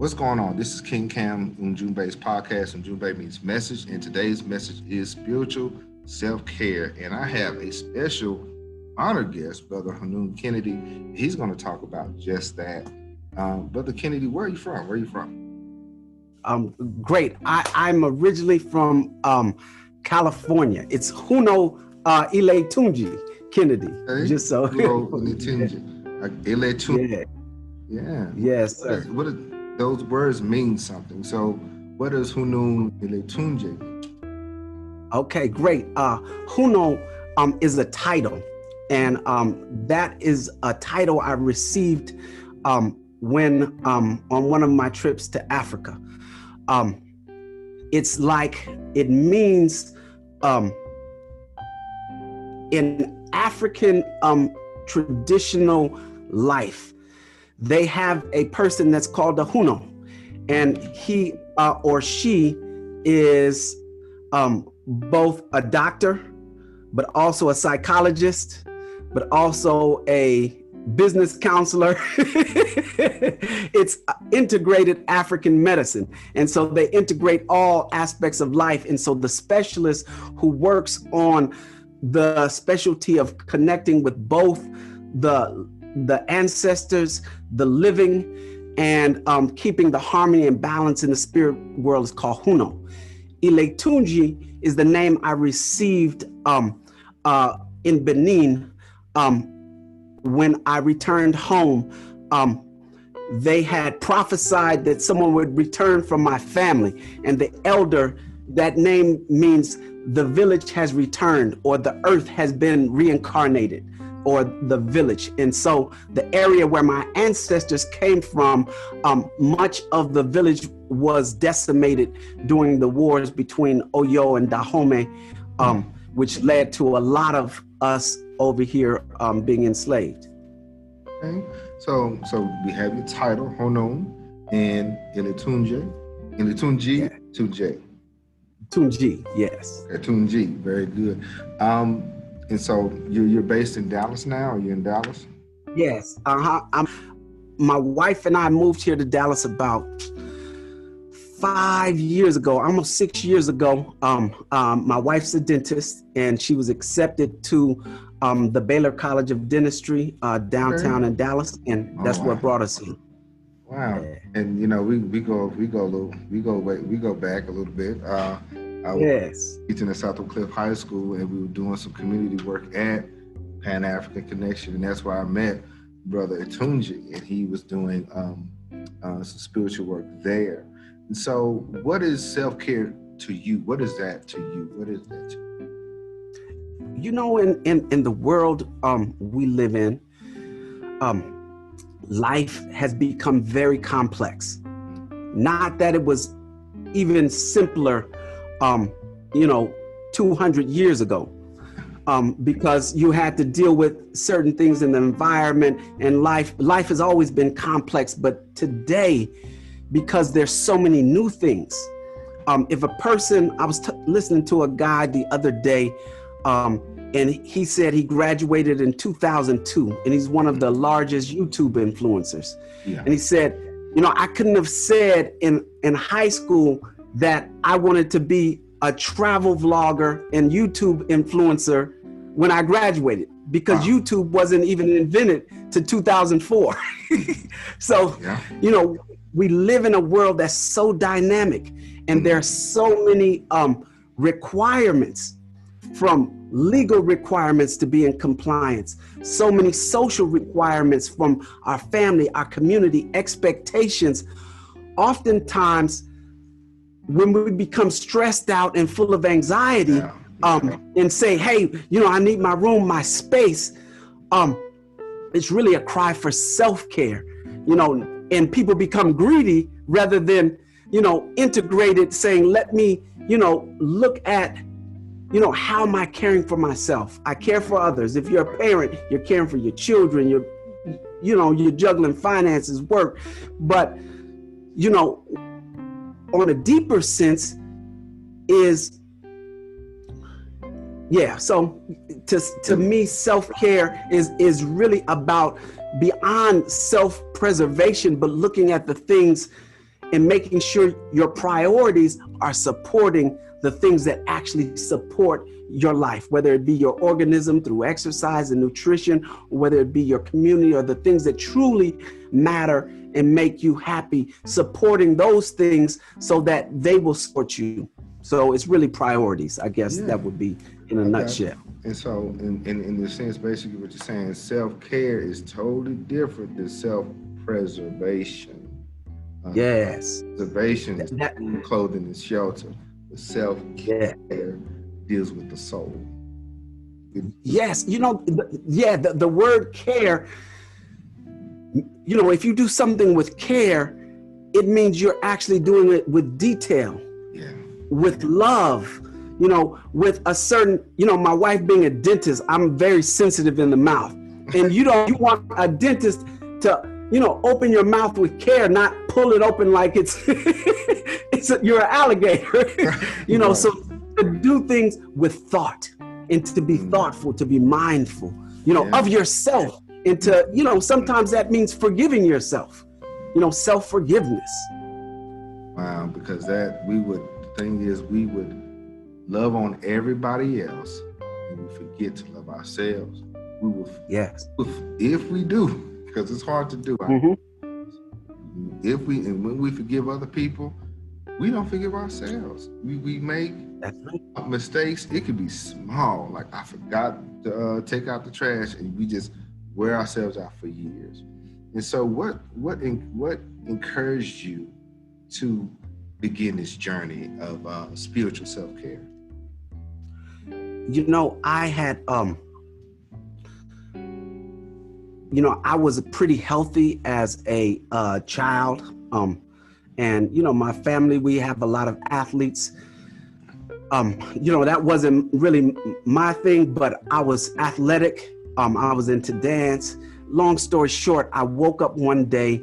What's going on? This is King Cam, Ujumbe's podcast, Ujumbe Means Message, and today's message is spiritual self-care. And I have a special honored guest, Brother Hanun Kennedy. He's going to talk about just that. Brother Kennedy, where are you from? Great. I'm originally from California. It's Huno Iletuje Kennedy. Hey, just so. Huno Iletuje. Yeah. Yes, sir. What does those words mean something? So what does Huno Iletuje mean? Okay, great. Huno is a title, and that is a title I received when on one of my trips to Africa. It's like, it means in African traditional life, they have a person that's called a Huno, and he or she is both a doctor, but also a psychologist, but also a business counselor. It's integrated African medicine. And so they integrate all aspects of life. And so the specialist who works on the specialty of connecting with both the ancestors, the living, and keeping the harmony and balance in the spirit world is called Huno. Iletuje is the name I received in Benin. When I returned home, they had prophesied that someone would return from my family, and the elder, that name means the village has returned, or the earth has been reincarnated, or the village. And so the area where my ancestors came from, much of the village was decimated during the wars between Oyo and Dahomey, which led to a lot of us over here being enslaved. Okay, so we have your title, Huno and Iletuje, Tuje. Tunji, yes. Okay, Tunji, very good. And so you're based in Dallas now? Are you in Dallas? Yes. My wife and I moved here to Dallas about 5 years ago, almost 6 years ago. My wife's a dentist, and she was accepted to the Baylor College of Dentistry downtown in Dallas, and that's what brought us here. Wow. Yeah. And you know, we go back a little bit. I was teaching at South Oak Cliff High School, and we were doing some community work at Pan-African Connection, and that's where I met Brother Iletuje, and he was doing some spiritual work there. And so, what is self-care to you? What is that to you? What is that to you? You know, in the world we live in, life has become very complex. Not that it was even simpler 200 years ago, because you had to deal with certain things in the environment, and life has always been complex. But today, because there's so many new things, if a person, I was listening to a guy the other day, and he said he graduated in 2002, and he's one of the largest YouTube influencers. Yeah. And he said, I couldn't have said in high school that I wanted to be a travel vlogger and YouTube influencer when I graduated, because YouTube wasn't even invented to 2004. So, we live in a world that's so dynamic, and there are so many requirements, from legal requirements to be in compliance, so many social requirements from our family, our community, expectations. Oftentimes, when we become stressed out and full of anxiety, and say, hey, I need my room, my space, it's really a cry for self-care, and people become greedy rather than, integrated, saying, let me, look at, how am I caring for myself? I care for others. If you're a parent, you're caring for your children, you're juggling finances, work, but, on a deeper sense is, so to me, self-care is really about beyond self-preservation, but looking at the things and making sure your priorities are supporting the things that actually support your life, whether it be your organism through exercise and nutrition, or whether it be your community or the things that truly matter and make you happy, supporting those things so that they will support you. So it's really priorities, I guess. That would be in a nutshell. And so in the sense, basically what you're saying, self-care is totally different than self-preservation. Yes. Preservation is food, clothing, and shelter. The self-care deals with the soul. Yes, you know, the word care, you know, if you do something with care, it means you're actually doing it with detail, with love, you know, with a certain, you know, my wife being a dentist, I'm very sensitive in the mouth. And you want a dentist to, you know, open your mouth with care, not pull it open like you're an alligator, you know, so to do things with thought and to be thoughtful, to be mindful, you know, of yourself, and to, you know, sometimes that means forgiving yourself, you know, self-forgiveness. Wow, because the thing is, we would love on everybody else and we forget to love ourselves. We will, if we do, because it's hard to do. When we forgive other people, we don't forgive ourselves. We make mistakes. It could be small, like I forgot to take out the trash, and we just wear ourselves out for years. And so, what encouraged you to begin this journey of spiritual self-care? You know, I had you know, I was pretty healthy as a child. And, you know, my family, we have a lot of athletes. You know, that wasn't really my thing, but I was athletic. I was into dance. Long story short, I woke up one day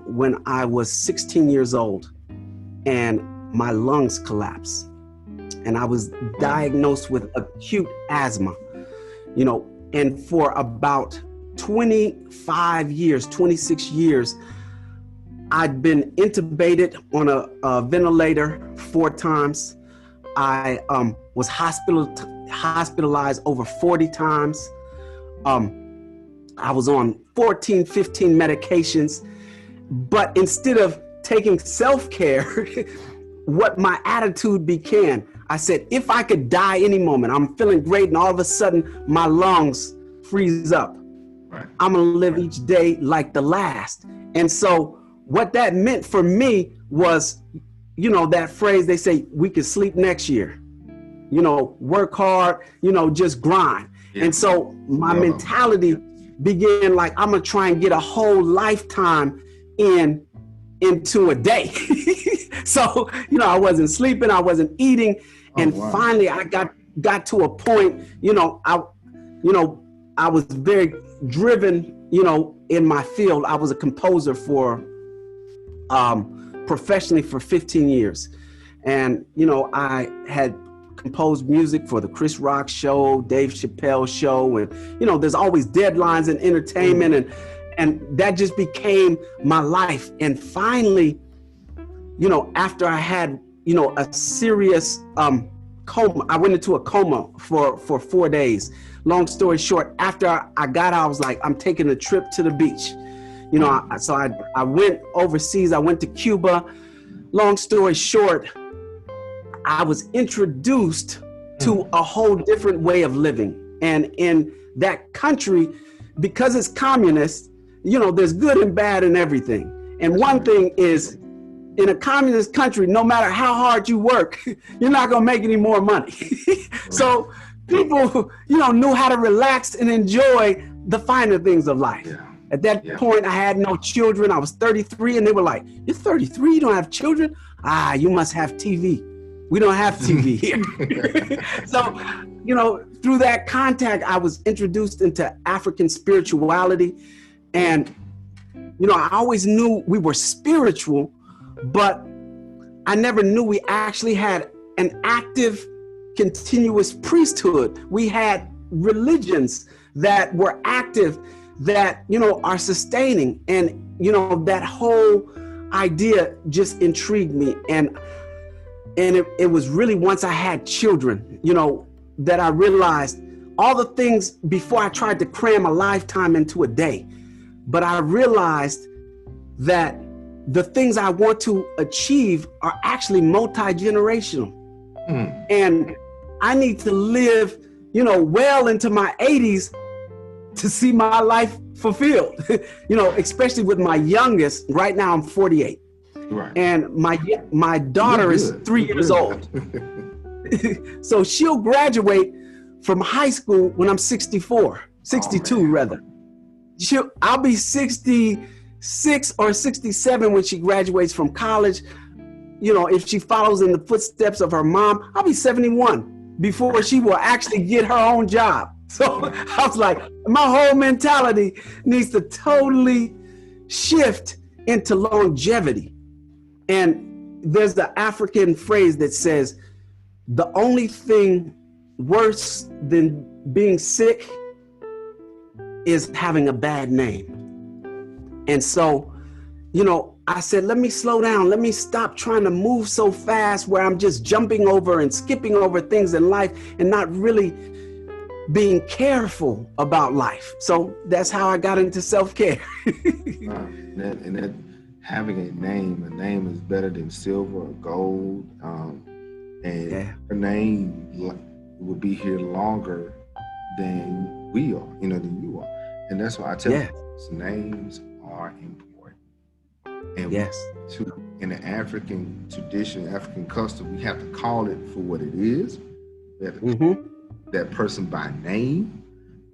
when I was 16 years old and my lungs collapsed. And I was diagnosed with acute asthma, you know, and for about 26 years, I'd been intubated on a ventilator 4 times. I was hospitalized over 40 times. I was on 14, 15 medications. But instead of taking self-care, what my attitude became, I said, if I could die any moment, I'm feeling great, and all of a sudden my lungs freeze up. I'm gonna live each day like the last. And so what that meant for me was, you know, that phrase they say, we can sleep next year, you know, work hard, you know, just grind. And so my mentality began like, I'm gonna try and get a whole lifetime into a day. So, you know, I wasn't sleeping, I wasn't eating. And finally I got to a point, you know, I was very driven, you know, in my field. I was a composer for professionally for 15 years. And, you know, I had composed music for the Chris Rock show, Dave Chappelle show. And, you know, there's always deadlines in entertainment, and that just became my life. And finally, you know, after I had, you know, a serious coma, I went into a coma for 4 days. Long story short, after I got out, I was like, I'm taking a trip to the beach. You know, so I went overseas. I went to Cuba. Long story short, I was introduced to a whole different way of living. And in that country, because it's communist, you know, there's good and bad in everything. And one thing is, in a communist country, no matter how hard you work, you're not gonna make any more money. So people, you know, knew how to relax and enjoy the finer things of life. At that point, I had no children. I was 33, and they were like, "You're 33, you don't have children? Ah, you must have TV. We don't have TV here." So, you know, through that contact, I was introduced into African spirituality. And, you know, I always knew we were spiritual, but I never knew we actually had an active, continuous priesthood. We had religions that were active, that, you know, are sustaining. And, you know, that whole idea just intrigued me. And it was really once I had children, you know, that I realized all the things before I tried to cram a lifetime into a day. But I realized that the things I want to achieve are actually multi-generational. And I need to live, you know, well into my 80s to see my life fulfilled, you know, especially with my youngest. Right now I'm 48. Right. And my daughter is 3 years old. So she'll graduate from high school when I'm 62 rather. I'll be 66 or 67 when she graduates from college. You know, if she follows in the footsteps of her mom, I'll be 71 before she will actually get her own job. So I was like, my whole mentality needs to totally shift into longevity. And there's the African phrase that says, the only thing worse than being sick is having a bad name. And so, you know, I said, let me slow down. Let me stop trying to move so fast where I'm just jumping over and skipping over things in life and not really being careful about life. So that's how I got into self-care. And that having a name is better than silver or gold. Her name will be here longer than we are, you know, than you are. And that's why I tell you, names are important. And in the African tradition, African custom, we have to call it for what it is. We have to call that person by name.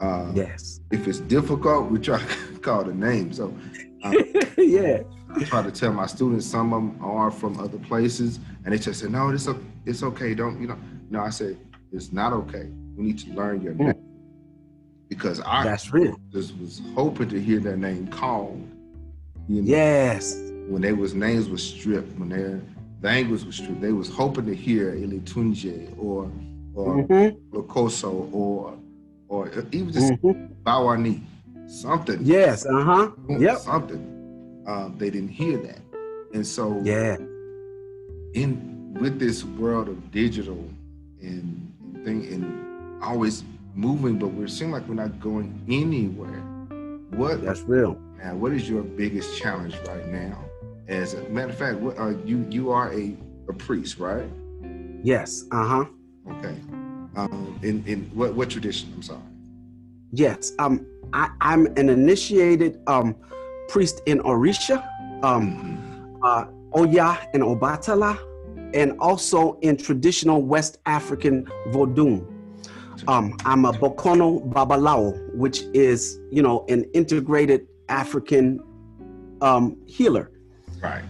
If it's difficult, we try to call the name. So I try to tell my students, some of them are from other places, and they just say, no, it's okay. Don't, you know. No, I say, it's not okay. We need to learn your name. Because I just was hoping to hear their name called. You know, when names were stripped, when their language was stripped, they was hoping to hear Iletuje or Lokoso or even just Bawani, something. Something. They didn't hear that. And so with this world of digital and always moving, but it seems like we're not going anywhere. That's real. Now, what is your biggest challenge right now? As a matter of fact, you are a priest, right? Yes. Okay. In what tradition? I'm sorry. Yes. I'm an initiated priest in Orisha, Oya and Obatala, and also in traditional West African Vodun. I'm a Bokono Babalao, which is, you know, an integrated African healer. Right.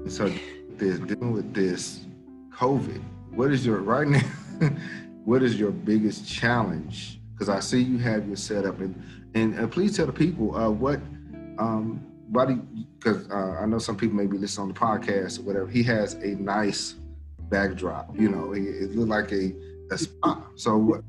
So dealing with this COVID, what is your biggest challenge? Because I see you have your setup, and please tell the people because I know some people may be listening on the podcast or whatever. He has a nice backdrop, you know, it looked like a spa. So